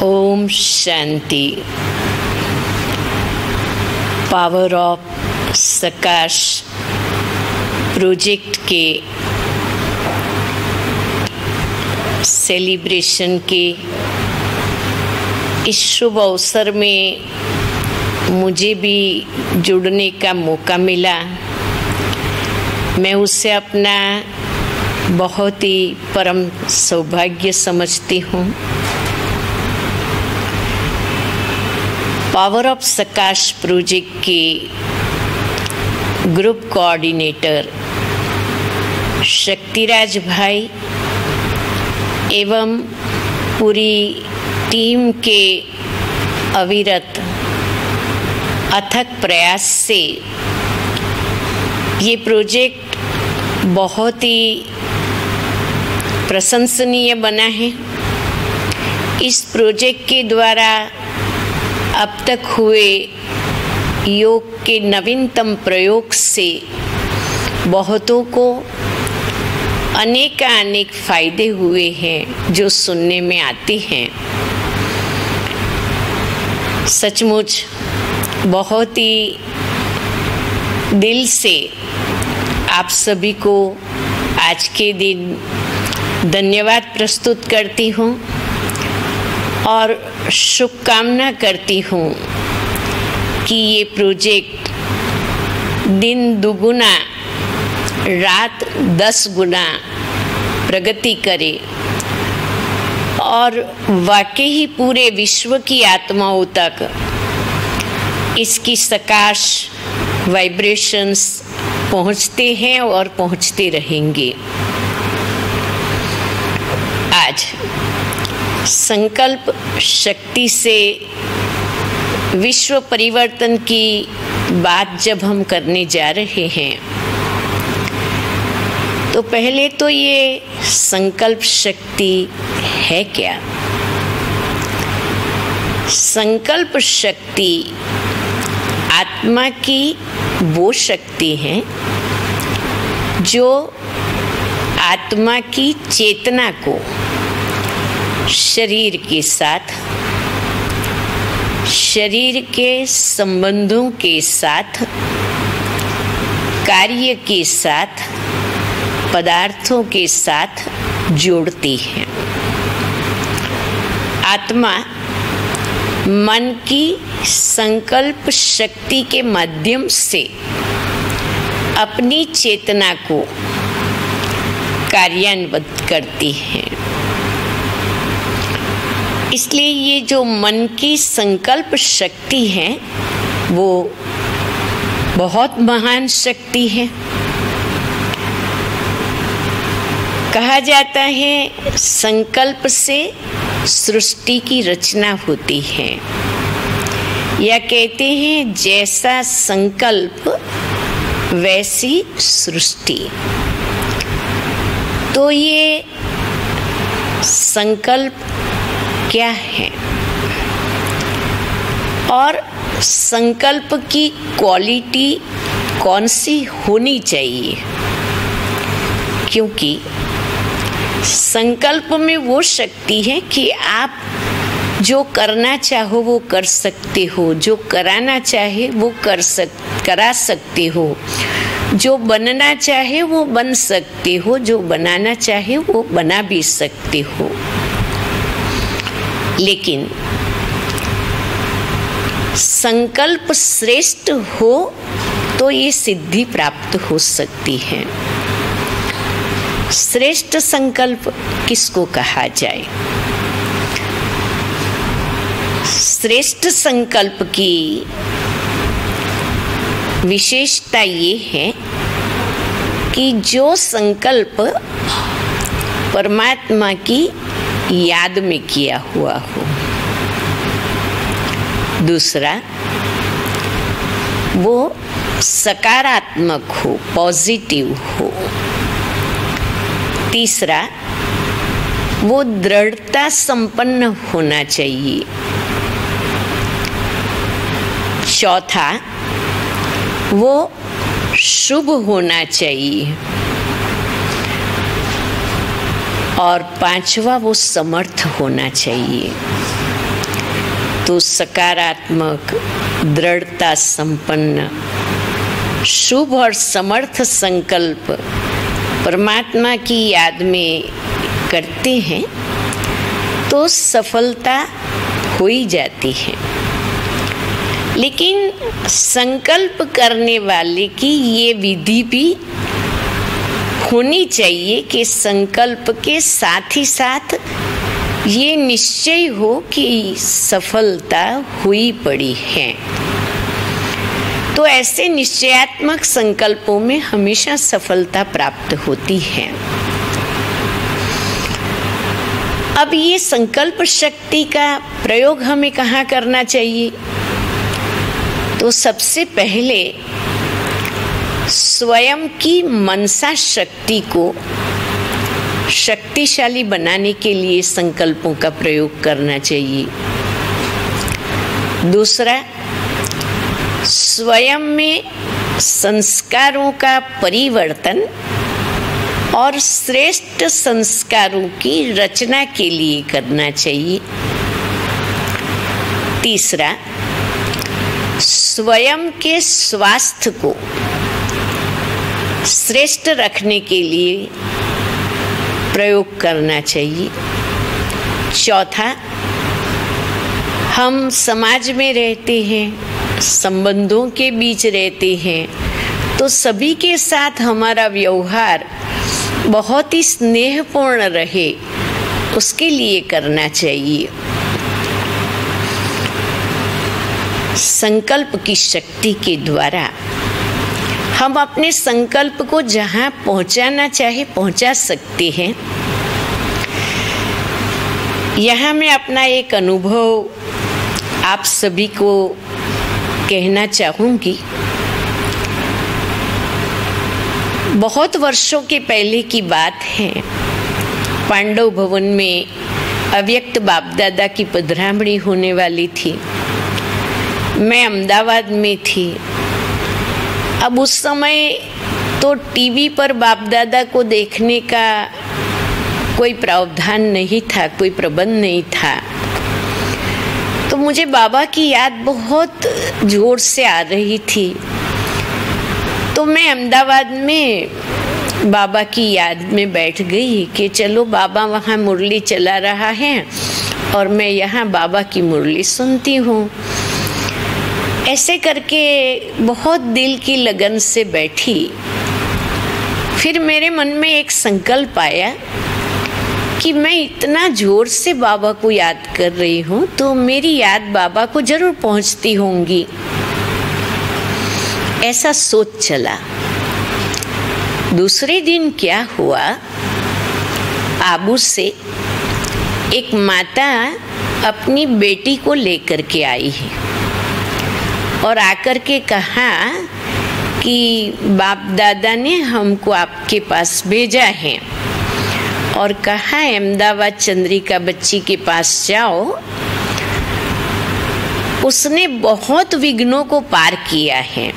ओम शांति। Power of Sakash project के celebration के इस शुभ अवसर में मुझे भी जुड़ने का मौका मिला। मैं उसे अपना बहुत ही परम सौभाग्य समझती हूँ। पावर ऑफ सकाश प्रोजेक्ट के ग्रुप कोऑर्डिनेटर शक्तिराज भाई एवं पूरी टीम के अविरत अथक प्रयास से ये प्रोजेक्ट बहुत ही प्रशंसनीय बना है। इस प्रोजेक्ट के द्वारा अब तक हुए योग के नवीनतम प्रयोग से बहुतों को अनेक फायदे हुए हैं जो सुनने में आते हैं। सचमुच बहुत ही दिल से आप सभी को आज के दिन धन्यवाद प्रस्तुत करती हूँ और शुभकामना करती हूँ कि ये प्रोजेक्ट दिन दुगुना रात 10 गुना प्रगति करे और वाकई ही पूरे विश्व की आत्माओं तक इसकी सकाश वाइब्रेशंस पहुँचते हैं और पहुँचते रहेंगे। आज संकल्प शक्ति से विश्व परिवर्तन की बात जब हम करने जा रहे हैं तो पहले तो ये संकल्प शक्ति है क्या? संकल्प शक्ति आत्मा की वो शक्ति है जो आत्मा की चेतना को शरीर के साथ, शरीर के संबंधों के साथ, कार्य के साथ, पदार्थों के साथ जोड़ती है। आत्मा मन की संकल्प शक्ति के माध्यम से अपनी चेतना को कार्यान्वित करती है। इसलिए ये जो मन की संकल्प शक्ति है वो बहुत महान शक्ति है। कहा जाता है संकल्प से सृष्टि की रचना होती है, या कहते हैं जैसा संकल्प वैसी सृष्टि। तो ये संकल्प क्या है और संकल्प की क्वालिटी कौन सी होनी चाहिए? क्योंकि संकल्प में वो शक्ति है कि आप जो करना चाहो वो कर सकते हो, जो कराना चाहे वो करा सकते हो, जो बनना चाहे वो बन सकते हो, जो बनाना चाहे वो बना भी सकते हो। लेकिन संकल्प श्रेष्ठ हो तो ये सिद्धि प्राप्त हो सकती है। श्रेष्ठ संकल्प किसको कहा जाए? श्रेष्ठ संकल्प की विशेषता ये है कि जो संकल्प परमात्मा की याद में किया हुआ हो। दूसरा, वो सकारात्मक हो, पॉजिटिव हो। तीसरा, वो दृढ़ता संपन्न होना चाहिए। चौथा, वो शुभ होना चाहिए। और पांचवा, वो समर्थ होना चाहिए। तो सकारात्मक, दृढ़ता संपन्न, शुभ और समर्थ संकल्प परमात्मा की याद में करते हैं तो सफलता हो ही जाती है। लेकिन संकल्प करने वाले की ये विधि भी होनी चाहिए कि संकल्प के साथ ही साथ ये निश्चय हो कि सफलता हुई पड़ी है। तो ऐसे निश्चयात्मक संकल्पों में हमेशा सफलता प्राप्त होती है। अब ये संकल्प शक्ति का प्रयोग हमें कहाँ करना चाहिए? तो सबसे पहले स्वयं की मनसा शक्ति को शक्तिशाली बनाने के लिए संकल्पों का प्रयोग करना चाहिए। दूसरा, स्वयं में संस्कारों का परिवर्तन और श्रेष्ठ संस्कारों की रचना के लिए करना चाहिए। तीसरा, स्वयं के स्वास्थ्य को श्रेष्ठ रखने के लिए प्रयोग करना चाहिए। चौथा, हम समाज में रहते हैं, संबंधों के बीच रहते हैं, तो सभी के साथ हमारा व्यवहार बहुत ही स्नेहपूर्ण रहे, उसके लिए करना चाहिए। संकल्प की शक्ति के द्वारा हम अपने संकल्प को जहाँ पहुँचाना चाहे पहुँचा सकते हैं। यहाँ मैं अपना एक अनुभव आप सभी को कहना चाहूँगी। बहुत वर्षों के पहले की बात है, पांडव भवन में अव्यक्त बाप दादा की पधरामणी होने वाली थी। मैं अहमदाबाद में थी। अब उस समय तो टीवी पर बाप दादा को देखने का कोई प्रावधान नहीं था, कोई प्रबंध नहीं था। तो मुझे बाबा की याद बहुत जोर से आ रही थी। तो मैं अहमदाबाद में बाबा की याद में बैठ गई कि चलो बाबा वहाँ मुरली चला रहा है और मैं यहाँ बाबा की मुरली सुनती हूँ। ऐसे करके बहुत दिल की लगन से बैठी। फिर मेरे मन में एक संकल्प आया कि मैं इतना जोर से बाबा को याद कर रही हूँ तो मेरी याद बाबा को जरूर पहुँचती होंगी। ऐसा सोच चला। दूसरे दिन क्या हुआ, आबू से एक माता अपनी बेटी को लेकर के आई है और आकर के कहा कि बाप दादा ने हमको आपके पास भेजा है और कहा अहमदाबाद चंद्रिका बच्ची के पास जाओ, उसने बहुत विघ्नों को पार किया है,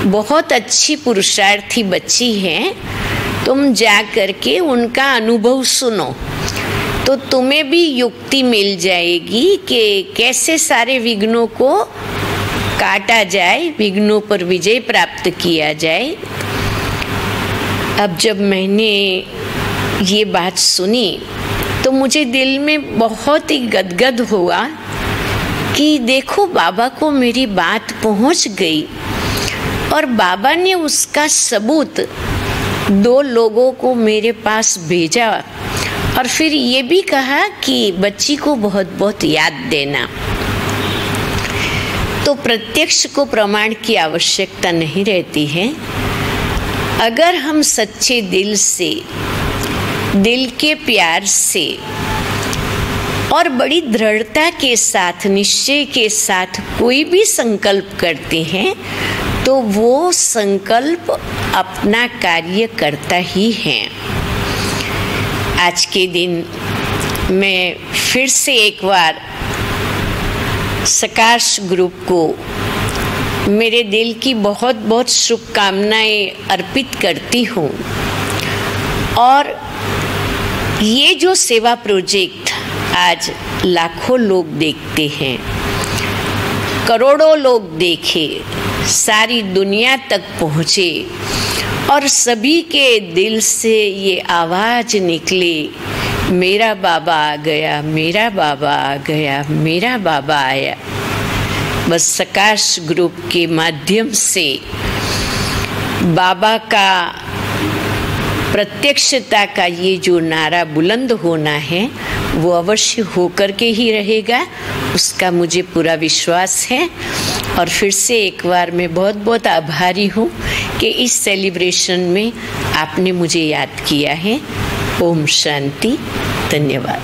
बहुत अच्छी पुरुषार्थी बच्ची है, तुम जा करके उनका अनुभव सुनो तो तुम्हें भी युक्ति मिल जाएगी कि कैसे सारे विघ्नों को काटा जाए, विघ्नों पर विजय प्राप्त किया जाए। अब जब मैंने ये बात सुनी तो मुझे दिल में बहुत ही गदगद हुआ कि देखो बाबा को मेरी बात पहुंच गई और बाबा ने उसका सबूत 2 लोगों को मेरे पास भेजा और फिर ये भी कहा कि बच्ची को बहुत बहुत याद देना। तो प्रत्यक्ष को प्रमाण की आवश्यकता नहीं रहती है। अगर हम सच्चे दिल से, दिल के प्यार से और बड़ी दृढ़ता के साथ, निश्चय के साथ कोई भी संकल्प करते हैं तो वो संकल्प अपना कार्य करता ही है। आज के दिन मैं फिर से एक बार सकाश ग्रुप को मेरे दिल की बहुत बहुत शुभकामनाएं अर्पित करती हूँ। और ये जो सेवा प्रोजेक्ट आज लाखों लोग देखते हैं, करोड़ों लोग देखे, सारी दुनिया तक पहुँचे और सभी के दिल से ये आवाज़ निकली, मेरा बाबा आ गया, मेरा बाबा आ गया, मेरा बाबा आया। बस सकाश ग्रुप के माध्यम से बाबा का प्रत्यक्षता का ये जो नारा बुलंद होना है वो अवश्य होकर के ही रहेगा, उसका मुझे पूरा विश्वास है। और फिर से एक बार मैं बहुत बहुत आभारी हूँ कि इस सेलिब्रेशन में आपने मुझे याद किया है। ओम शांति, धन्यवाद।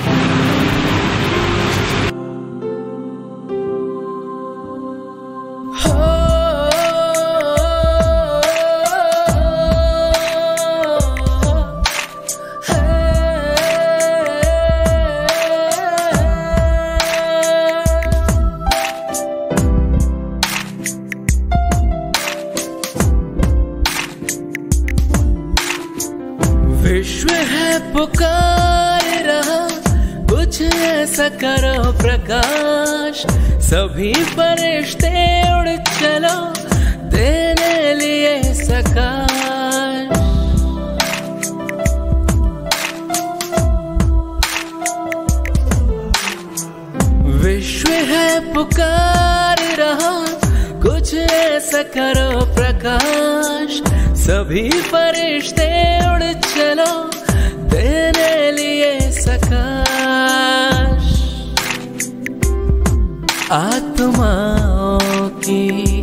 विश्व है पुकार रहा, कुछ ऐसा करो प्रकाश, सभी फरिश्ते उड़ चलो तेरे लिए सकाश। विश्व है पुकार रहा, कुछ ऐसा करो प्रकाश, सभी फरिश्ते उड़ चलो तेरे लिए सकाश। आत्माओं की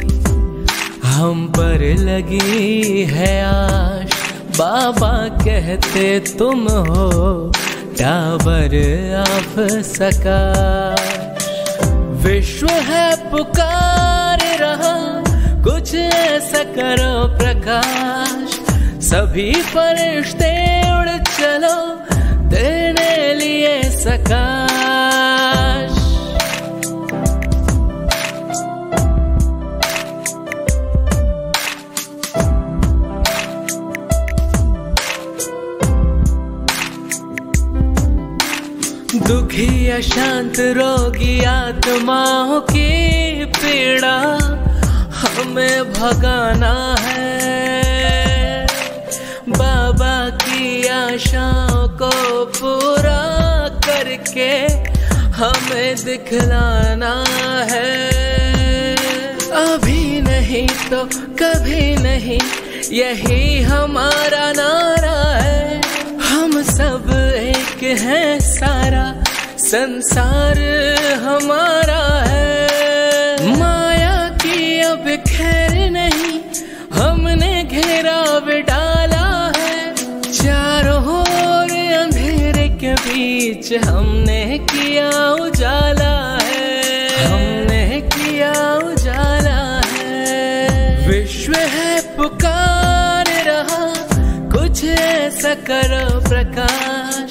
हम पर लगी है आश, बाबा कहते तुम हो टावर ऑफ सकाश। विश्व है पुकार रहा, कुछ ऐसा करो प्रकाश, सभी फरिश्ते उड़ चलो तेरे लिए सकाश। दुखी अशांत रोगी आत्माओं की पीड़ा हमें भगाना है, बाबा की आशाओं को पूरा करके हमें दिखलाना है। अभी नहीं तो कभी नहीं, यही हमारा नारा है। हम सब एक हैं, सारा संसार हमारा है। माया की अब खैर नहीं, हमने घेराव डाला है। चारों ओर अंधेरे के बीच हमने किया उजाला है, हमने किया उजाला है। विश्व है पुकार रहा, कुछ ऐसा करो प्रकाश,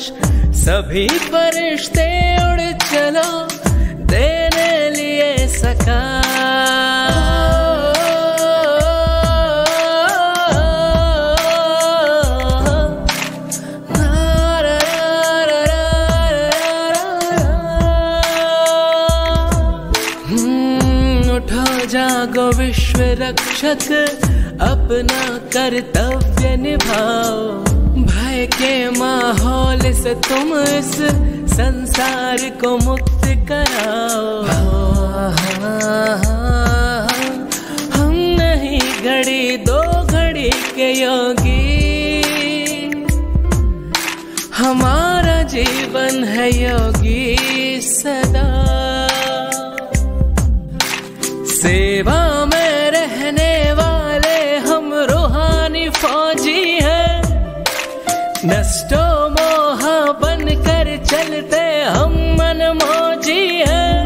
सभी फरिश्ते उड़ चलो तेरे लिए सकाश। उठो जागो विश्व रक्षक, अपना कर्तव्य निभाओ। भय के माहौल से तुम इस संसार को मुक्त कराओ। हम नहीं घड़ी दो घड़ी के योगी, हमारा जीवन है योगी सदा। सेवा में रहने वाले हम रूहानी फौजी हैं, नष्टो मोहा बनकर चलते हम मनमौजी हैं।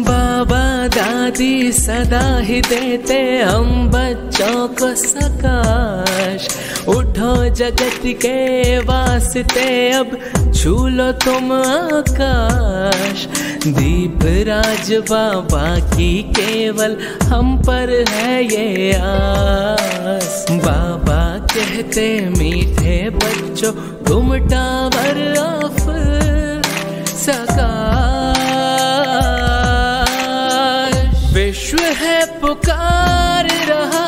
बाबा दादी सदा ही देते हम बच्चों को सकाश। उठो जगत के वास्ते अब छू लो तुम आकाश। दीप राज बाबा की केवल हम पर है ये आस। बाबा कहते मीठे बच्चों तुम टावर ऑफ सकाश। विश्व है पुकार रहा,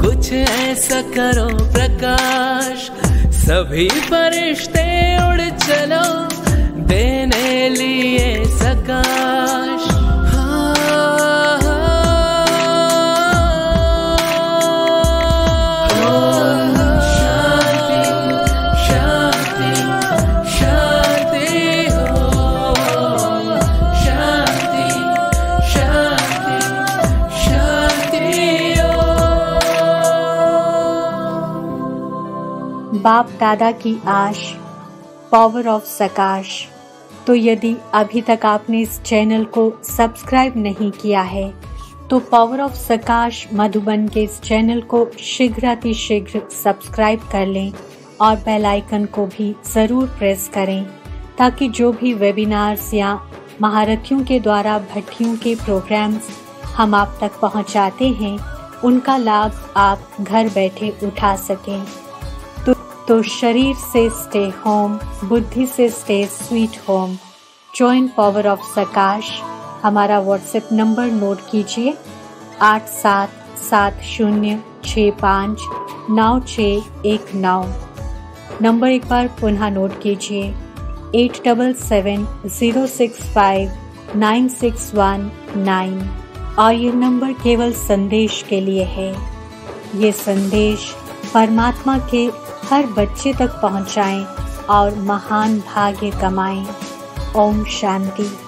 कुछ ऐसा करो प्रकाश, सभी फरिश्ते उड़ चलो देने लिए सकाश। बाप दादा की आश, पावर ऑफ सकाश। तो यदि अभी तक आपने इस चैनल को सब्सक्राइब नहीं किया है तो पावर ऑफ सकाश मधुबन के इस चैनल को शीघ्र सब्सक्राइब कर लें और बेल आइकन को भी ज़रूर प्रेस करें, ताकि जो भी वेबिनार्स या महारथियों के द्वारा भट्टियों के प्रोग्राम्स हम आप तक पहुंचाते हैं, उनका लाभ आप घर बैठे उठा सकें। तो शरीर से स्टे होम, बुद्धि से stay sweet home. Join power of सकाश। हमारा व्हाट्सएप नंबर नोट कीजिए 8770659619। नंबर एक बार पुनः नोट कीजिए 8770659619। और ये नंबर केवल संदेश के लिए है। ये संदेश परमात्मा के हर बच्चे तक पहुंचाएं और महान भाग्य कमाएं। ओम शांति।